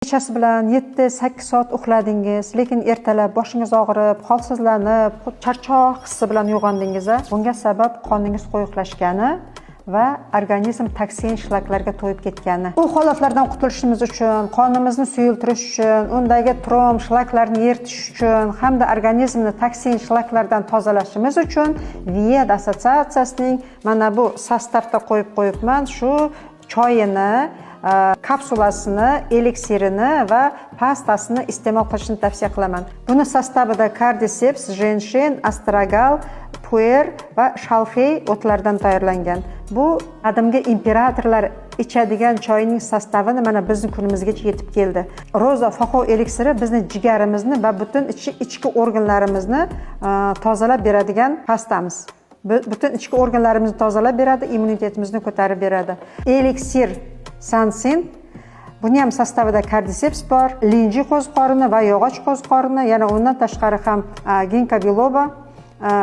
Kechasi bilan 7-8 soat uxladingiz, lekin ertalab boshingiz og'rib, holsizlanib, charchoq hissi bilan uyg'ondingiz. Bunga sabab qoningiz qo'yiqlashgani va organizm toksin shlaklarga to'yib ketgani. Bu holatlardan qutulishimiz uchun, qonimizni suyultirish uchun, undagi tromb shlaklarni yeritish uchun hamda organizmni toksin shlaklardan tozalashimiz uchun Vied assotsiatsiyasining mana bu sostavda qo'yibman, shu choyini, kapsulasini, eliksirini va pastasini iste'mol qilishni tavsiya qilaman. Buni sostavida kardiseps, jenshin, astragal, puer va shalfey o'tlaridan tayyorlangan. Bu qadimgi imperatorlar ichadigan choyning sostavini mana bizning kunimizgacha yetib keldi. Roza Faxo eliksiri bizni jigarimizni va butun ichki organlarimizni tozalab beradigan pastamiz. Butun ichki organlarimizni tozalab beradi, immunitetimizni ko'tarib beradi. Eliksir Sansin, buni ham sostavida kardiseps bor, linji qo'ziqorini va yog'och qo'ziqorini, yana undan tashqari ham ginka biloba.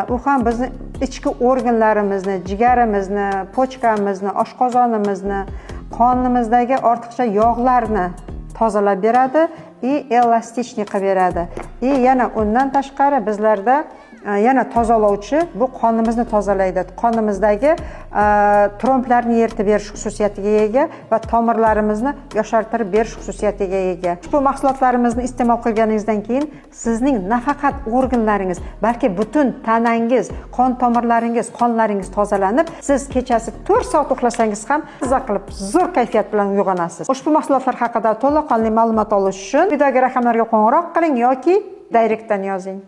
U ham bizni ichki organlarimizni, jigarimizni, pochkamizni, oshqozonimizni, qonimizdagi ortiqcha yog'larni tozalab beradi va elastichni qilib beradi. Yana undan tashqari bizlarda yana tozalovchi, bu qonimizni tozalaydi. Qonimizdagi tromblarni yeritib berish xususiyatiga ega va tomirlarimizni yoshartirib berish xususiyatiga ega. Bu mahsulotlarimizni iste'mol qilganingizdan keyin sizning nafaqat organlaringiz, balki butun tanangiz, qon tomirlaringiz, qonlaringiz tozalanib, siz kechasi 4 soat uxlasangiz ham mazza qilib, zo'r kayfiyat bilan uyg'onasiz. Ushbu mahsulotlar haqida to'laqonli ma'lumot olish uchun quyidagi raqamlarga qo'ng'iroq qiling yoki direktdan yozing.